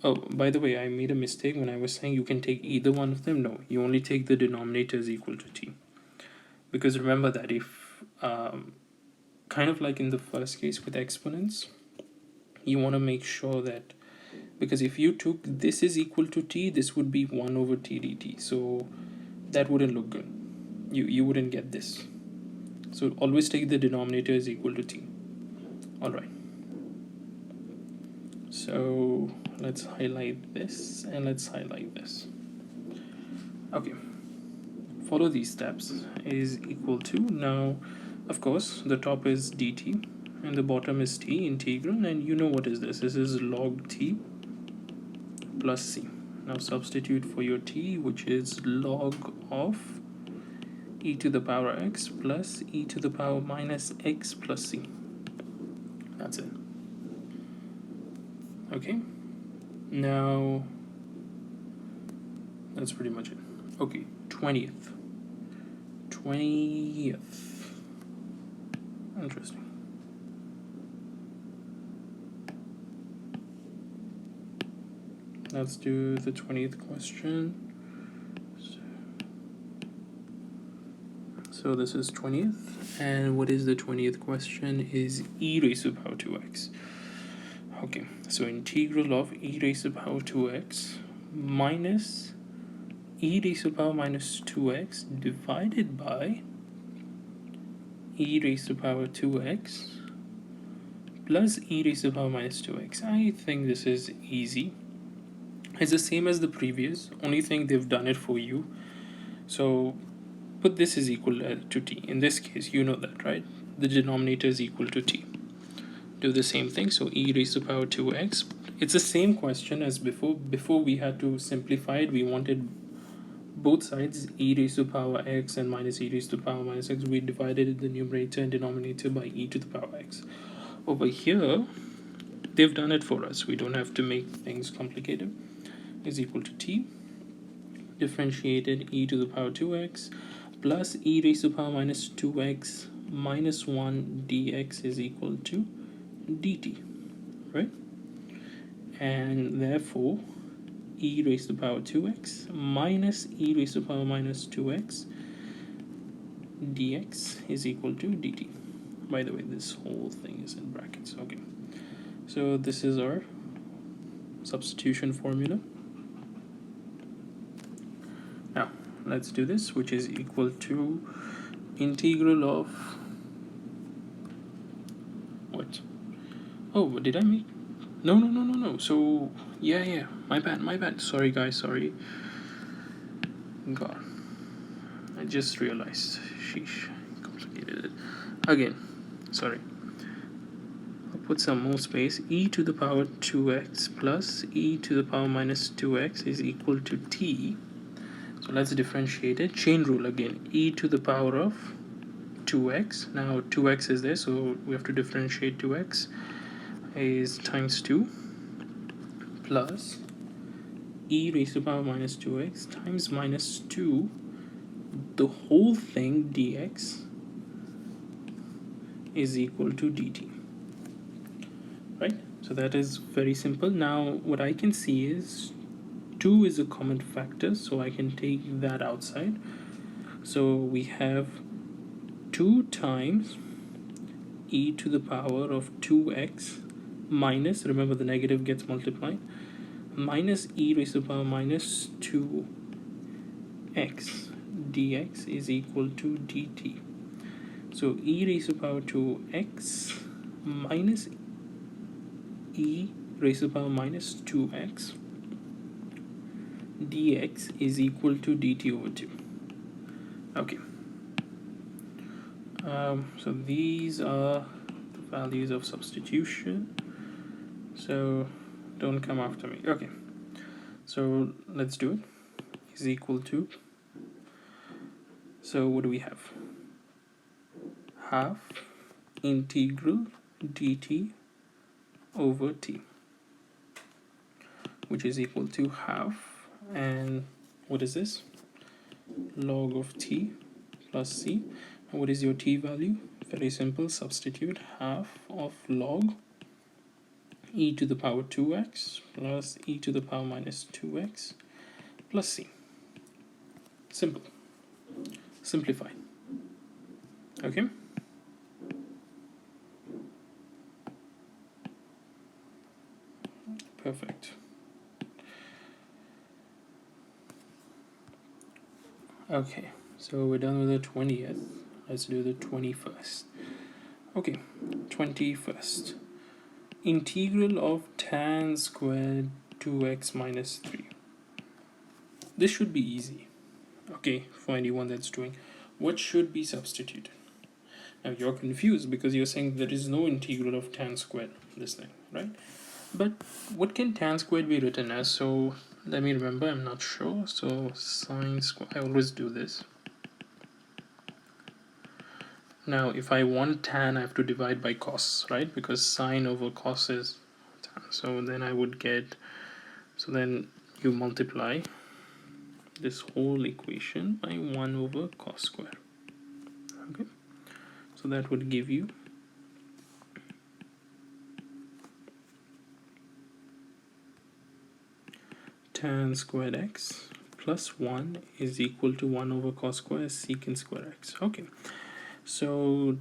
oh, by the way, I made a mistake when I was saying you can take either one of them. No, you only take the denominator is equal to t, because remember that if kind of like in the first case with exponents, you want to make sure that, because if you took this is equal to t, this would be 1 over t dt, so that wouldn't look good. You wouldn't get this. So always take the denominator is equal to t. Alright, so let's highlight this and let's highlight this. Okay, follow these steps is equal to, now of course the top is dt and the bottom is t integral, and you know what is this? This is log t plus c. Now substitute for your t, which is log of e to the power x plus e to the power minus x plus c. That's it. Okay, now that's pretty much it. Okay, 20th. Interesting. Let's do the 20th question. So this is 20th, and what is the 20th question is e raised to the power 2x. Okay, so integral of e raised to the power 2x minus e raised to the power minus 2x divided by e raised to the power 2x plus e raised to the power minus 2x. I think this is easy. It's the same as the previous, only thing they've done it for you. So put this is equal to t. In this case, you know that, right? The denominator is equal to t. Do the same thing. So e raised to the power 2x. It's the same question as before. Before we had to simplify it. We wanted both sides, e raised to the power x and minus e raised to the power minus x. We divided the numerator and denominator by e to the power x. Over here, they've done it for us. We don't have to make things complicated. Is equal to t. Differentiated e to the power 2x plus e raised to the power minus 2x minus 1 dx is equal to dt, right? And therefore e raised to the power 2x minus e raised to the power minus 2x dx is equal to dt. By the way, this whole thing is in brackets. Okay, So this is our substitution formula. Now let's do this, which is equal to integral of what? Oh, did I make? No. So yeah. My bad. Sorry guys, sorry. God, I just realized. Sheesh, complicated it again. Sorry. I'll put some more space. E to the power 2x plus e to the power minus 2x is equal to t. So let's differentiate it. Chain rule again. E to the power of 2x. Now 2x is there, so we have to differentiate 2x is times 2 plus e raised to the power minus 2x times minus 2 the whole thing dx is equal to dt, right? So that is very simple. Now what I can see is 2 is a common factor, so I can take that outside. So we have 2 times e to the power of 2x minus, remember the negative gets multiplied, minus e raised to the power minus 2x dx is equal to dt. So e raised to the power 2x minus e raised to the power minus 2x dx is equal to dt over 2. Okay. So these are the values of substitution. So don't come after me. Okay. So let's do it. Is equal to. So what do we have? Half integral dt over t, which is equal to half, and what is this? Log of t plus c. And what is your t value? Very simple, substitute half of log e to the power 2x plus e to the power minus 2x plus c. Simple. Simplify. Okay. Perfect. Okay, so we're done with the 20th. Let's do the 21st. Okay, 21st. Integral of tan squared 2x minus 3. This should be easy. Okay, for anyone that's doing. What should be substituted? Now you're confused because you're saying there is no integral of tan squared, this thing, right? But what can tan squared be written as? So let me remember, I'm not sure. So sine squared, I always do this. Now if I want tan, I have to divide by cos, right? Because sine over cos is tan. So then I would get, so then you multiply this whole equation by 1 over cos square. Okay, so that would give you tan squared x plus 1 is equal to 1 over cos square secant square x. Okay, so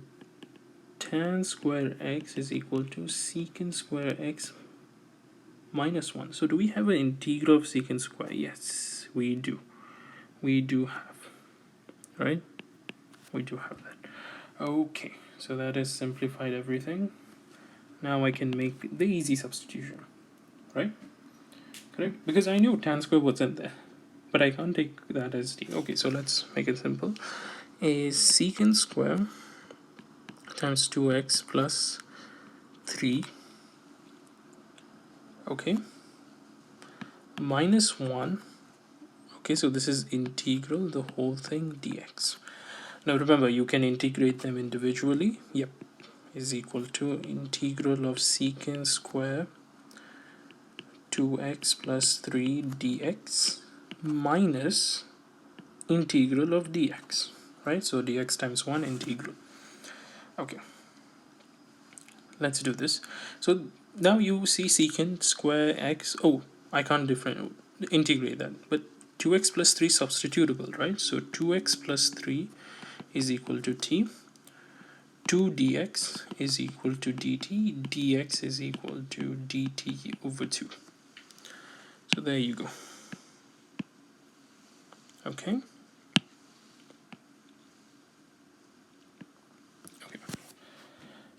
tan square x is equal to secant square x minus 1. So do we have an integral of secant square? Yes, we do. We do have, right? We do have that. Okay, so that has simplified everything. Now I can make the easy substitution, right? Correct? Because I knew tan square wasn't there, but I can't take that as t. Okay, so let's make it simple. Is secant square times 2x plus 3, okay, minus 1. Okay, so this is integral the whole thing dx. Now remember, you can integrate them individually. Yep, is equal to integral of secant square 2x plus 3 dx minus integral of dx, right? So dx times 1 integral. Okay, let's do this. So now you see secant square x. Oh, I can't integrate that, but 2x plus 3 substitutable, right? So 2x plus 3 is equal to t. 2 dx is equal to dt, dx is equal to dt over 2. So there you go. Okay. Okay.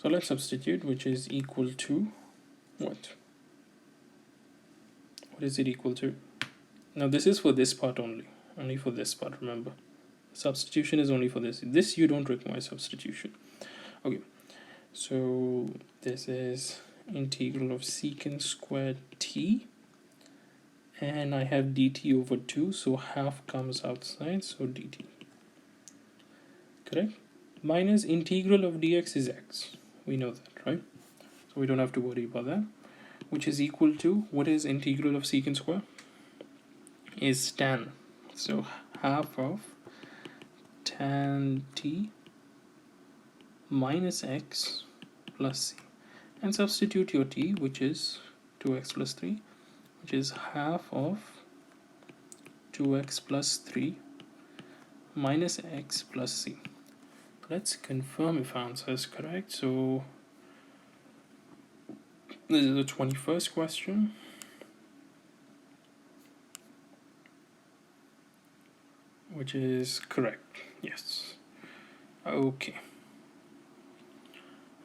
So let's substitute, which is equal to what? What is it equal to? Now this is for this part only for this part, remember. Substitution is only for this. This you don't require substitution. Okay, so this is integral of secant squared t, and I have dt over 2, so half comes outside, so dt. Correct? Minus integral of dx is x. We know that, right? So we don't have to worry about that. Which is equal to, what is integral of secant square? Is tan. So half of tan t minus x plus c. And substitute your t, which is 2x plus 3, which is half of 2x plus 3 minus x plus c. Let's confirm if our answer is correct. So this is the 21st question. Which is correct. Yes. Okay.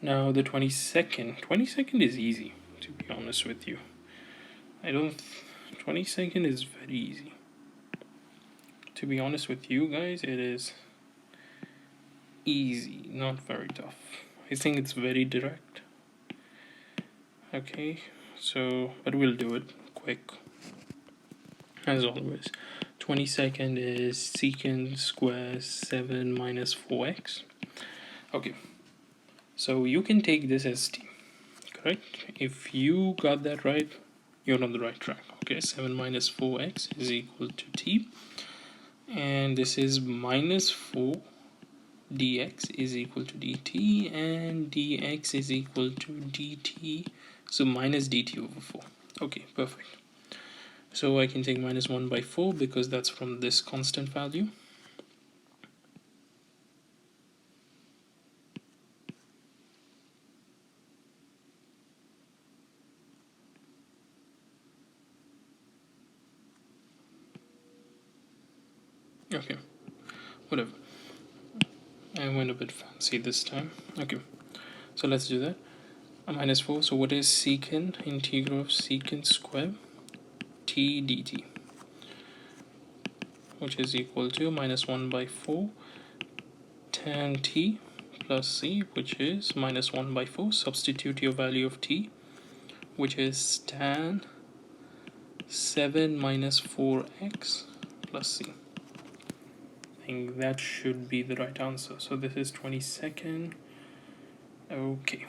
Now the 22nd is easy, to be honest with you. 22nd is very easy. To be honest with you guys, it is easy, not very tough. I think it's very direct. Okay, so, but we'll do it quick. As always, 22nd is secant square 7 minus 4x. Okay, so you can take this as t, correct? If you got that right, you're on the right track. Okay, 7 minus 4x is equal to t, and this is minus 4 dx is equal to dt, and dx is equal to dt, so minus dt over 4. Okay, perfect. So I can take minus 1 by 4 because that's from this constant value. Okay, whatever. I went a bit fancy this time. Okay, so let's do that. Minus 4, so what is secant, integral of secant square t dt, which is equal to minus 1 by 4 tan t plus c, which is minus 1 by 4. Substitute your value of t, which is tan 7 minus 4x plus c. I think that should be the right answer. So this is 22nd. Okay.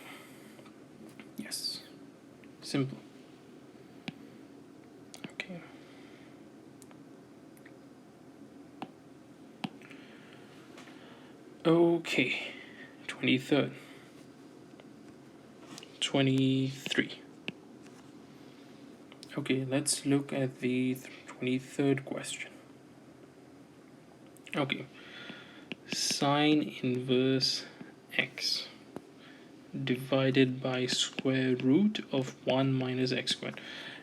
Yes. Simple. Okay. Okay. 23rd. 23. Okay, let's look at the 23rd question. Okay, sine inverse x divided by square root of 1 minus x squared.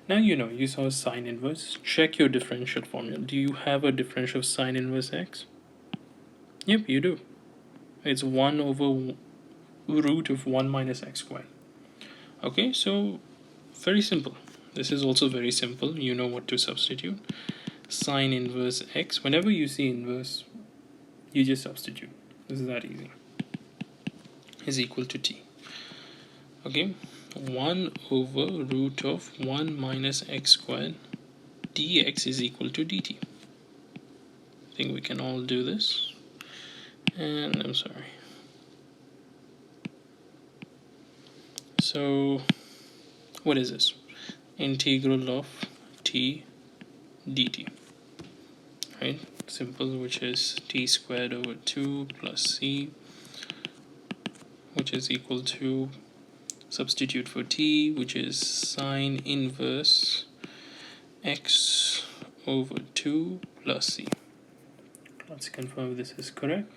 Now you saw sine inverse. Check your differential formula. Do you have a differential of sine inverse x? Yep, you do. It's 1 over root of 1 minus x squared. Okay, so very simple. This is also very simple. You know what to substitute. Sine inverse x, whenever you see inverse, you just substitute. This is that easy. Is equal to t. Okay, 1 over root of 1 minus x squared dx is equal to dt. I think we can all do this. And I'm sorry. So what is this? Integral of t dt. Right? Simple, which is t squared over 2 plus c, which is equal to, substitute for t, which is sine inverse x over 2 plus c. Let's confirm this is correct.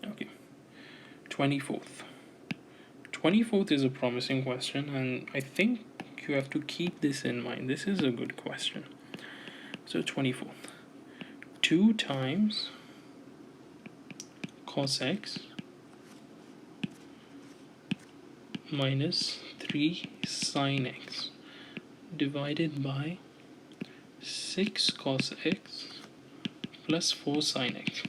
Okay, 24th. 24th is a promising question, and I think you have to keep this in mind. This is a good question. So 24th, 2 times cos x minus 3 sin x divided by 6 cos x plus 4 sin x.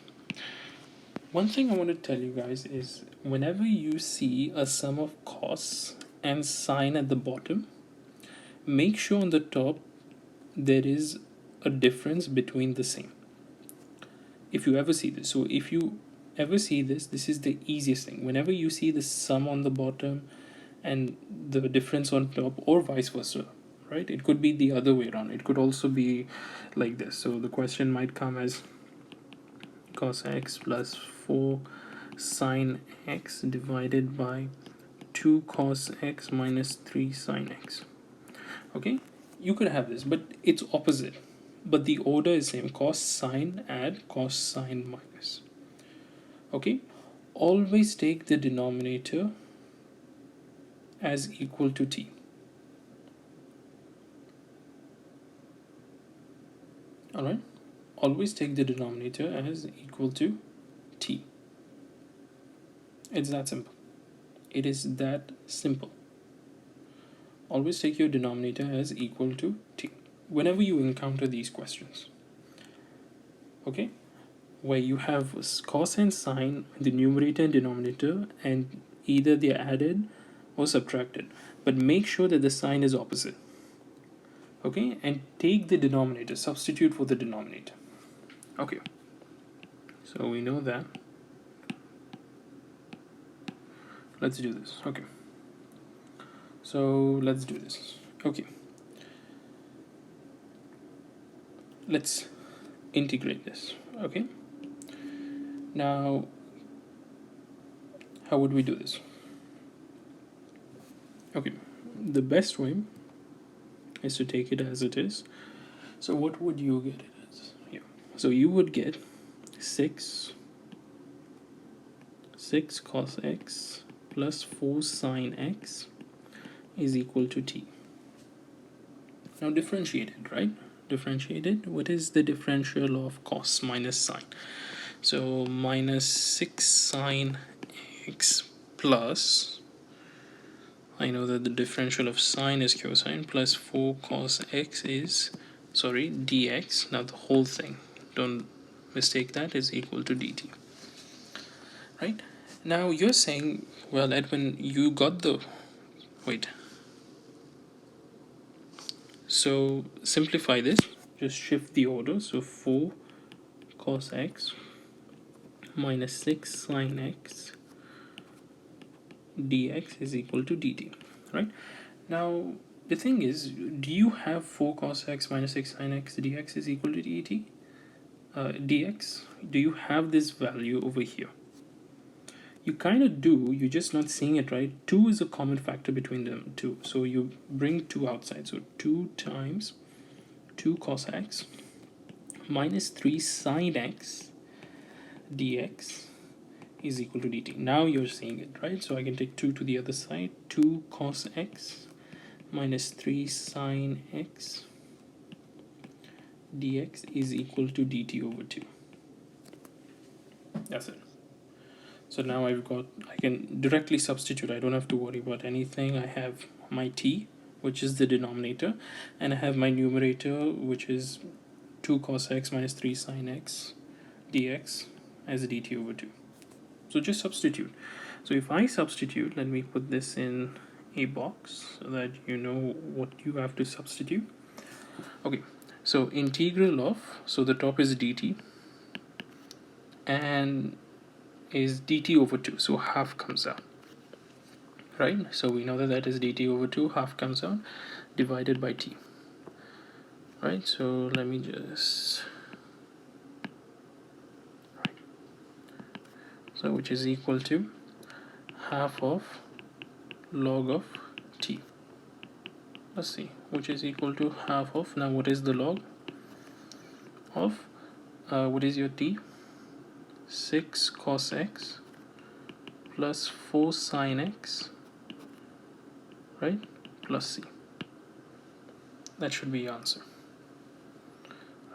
One thing I want to tell you guys is whenever you see a sum of cos and sine at the bottom, make sure on the top there is a difference between the same. If you ever see this, so if you ever see this, this is the easiest thing. Whenever you see the sum on the bottom and the difference on top, or vice versa, right? It could be the other way around. It could also be like this. So the question might come as cos x plus 4 sine x divided by 2 cos x minus 3 sine x. Okay, you could have this, but it's opposite. But the order is same: cos sine add cos sine minus. Okay, always take the denominator as equal to t. Alright, always take the denominator as equal to t. It's that simple. It is that simple. Always take your denominator as equal to t whenever you encounter these questions. Okay, where you have cos and sine in the numerator and denominator, and either they are added or subtracted, but make sure that the sign is opposite. Okay, and take the denominator, substitute for the denominator. Okay, so we know that. Let's do this. Okay, so let's do this. Okay, let's integrate this. Okay, now how would we do this? Okay, the best way is to take it as it is. So what would you get it as? Yeah, so you would get 6 cos x plus 4 sine x is equal to t. Now differentiate it, right? Differentiate it. What is the differential of cos minus sine? So minus 6 sine x plus, I know that the differential of sine is cosine, plus 4 cos x is, sorry, dx. Now the whole thing, don't mistake that, is equal to dt. Right? Now you're saying, well, Edwin, you got the, wait. So simplify this, just shift the order. So 4 cos x minus 6 sine x dx is equal to dt, right? Now the thing is, do you have 4 cos x minus 6 sine x dx is equal to dt? Dx, do you have this value over here? You kind of do, you're just not seeing it, right? 2 is a common factor between them two, so you bring 2 outside. So 2 times 2 cos x minus 3 sine x dx is equal to dt. Now you're seeing it, right? So I can take 2 to the other side. 2 cos x minus 3 sine x dx is equal to dt over 2. That's it. So now I can directly substitute. I don't have to worry about anything. I have my t, which is the denominator, and I have my numerator, which is 2 cos x minus 3 sine x dx as dt over 2. So just substitute. So if I substitute, let me put this in a box so that you know what you have to substitute. Okay, so integral of, so the top is dt and is dt over 2, so half comes out, right? So we know that that is dt over 2, half comes out, divided by t, right? So let me just, right, so which is equal to half of log of t. Let's see, which is equal to half of, now what is the log of, what is your t? 6 cos x plus 4 sine x, right, plus c. That should be your answer,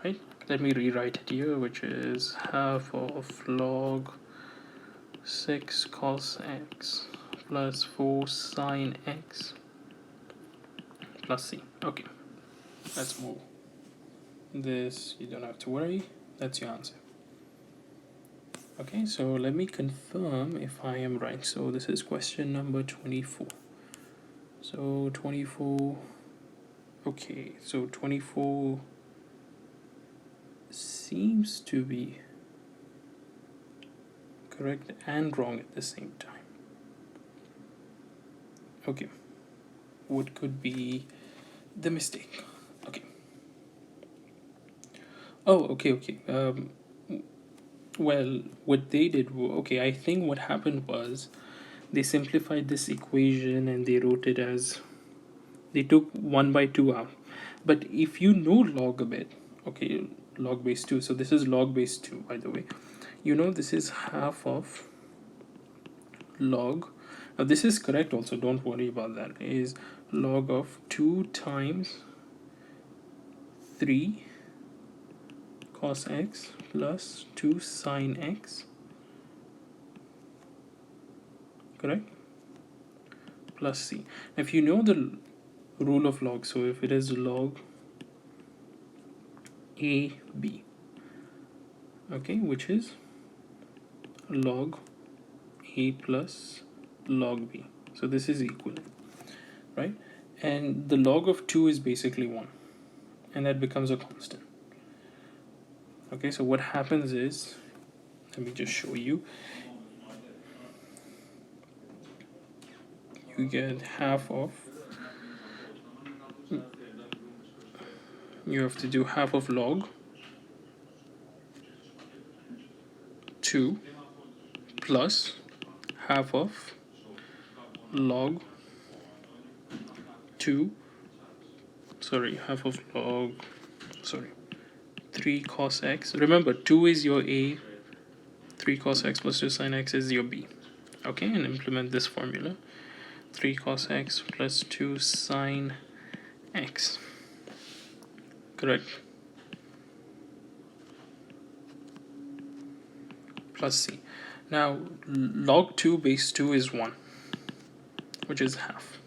right? Let me rewrite it here, which is half of log 6 cos x plus 4 sine x plus c. Okay, let's move this. You don't have to worry. That's your answer. Okay, so let me confirm if I am right. So this is question number 24. So 24. Okay, so 24 seems to be correct and wrong at the same time. Okay, what could be the mistake? Okay. Oh, okay. Well, what they did, okay, I think what happened was they simplified this equation and they wrote it as, they took 1 by 2 out. But if you know log a bit, okay, log base 2, so this is log base 2, by the way, you know this is half of log, now this is correct also, don't worry about that, is log of 2 times 3 cos x plus 2 sine x, correct, plus c. If you know the rule of log, so if it is log a b, okay, which is log a plus log b, so this is equivalent, right? And the log of 2 is basically 1, and that becomes a constant. Okay, so what happens is, let me just show you. You get half of, you have to do half of log 2 plus half of log 2, sorry, half of log, sorry, 3 cos x. Remember, 2 is your a, 3 cos x plus 2 sin x is your b. Okay, and implement this formula. 3 cos x plus 2 sine x. Correct. Plus c. Now, log 2 base 2 is 1, which is half.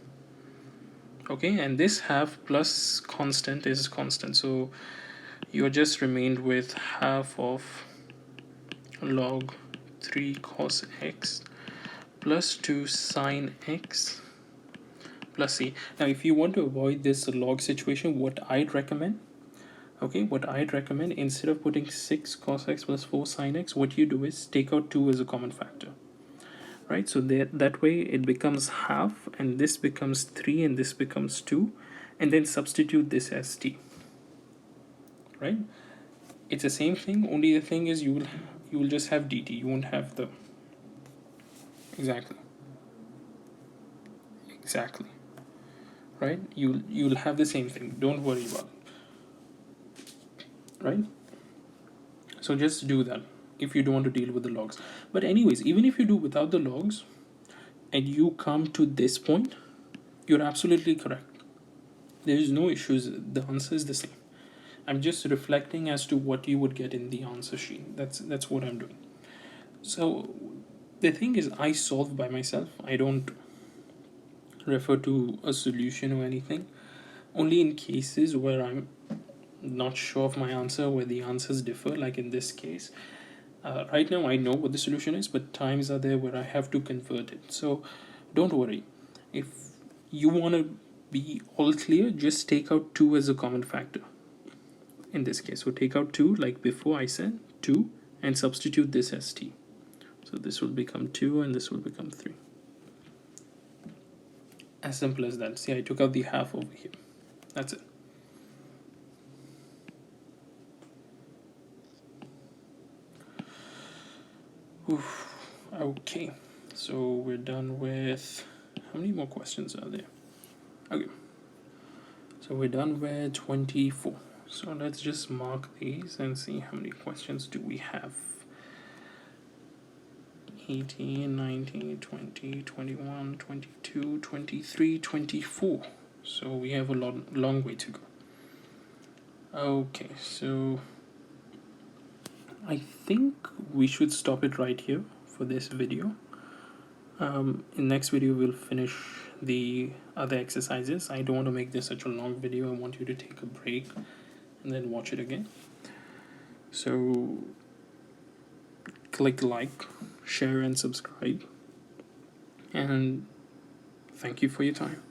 Okay, and this half plus constant is constant. So, you're just remained with half of log 3 cos x plus 2 sine x plus c. Now, if you want to avoid this log situation, what I'd recommend, instead of putting 6 cos x plus 4 sine x, what you do is take out 2 as a common factor, right? So that way it becomes half, and this becomes 3, and this becomes 2, and then substitute this as t, right? It's the same thing, only the thing is you will just have dt, you won't have the, exactly, right? You'll have the same thing, don't worry about it, right? So just do that if you don't want to deal with the logs. But anyways, even if you do without the logs and you come to this point, you're absolutely correct. There is no issues, the answer is the same. I'm just reflecting as to what you would get in the answer sheet. That's what I'm doing. So the thing is, I solve by myself. I don't refer to a solution or anything. Only in cases where I'm not sure of my answer, where the answers differ, like in this case. Right now I know what the solution is, but times are there where I have to convert it. So don't worry. If you want to be all clear, just take out 2 as a common factor in this case. So take out 2, like before I said 2, and substitute this as t. So this will become 2 and this will become 3. As simple as that. See, I took out the half over here. That's it. Oof. Okay, so we're done with, how many more questions are there? Okay, so we're done with 24. So let's just mark these and see how many questions do we have 18, 19, 20, 21, 22, 23, 24. So we have a long way to go. Okay, so I think we should stop it right here for this video. In next video we'll finish the other exercises. I don't want to make this such a long video. I want you to take a break and then watch it again. So click like, share and subscribe, and thank you for your time.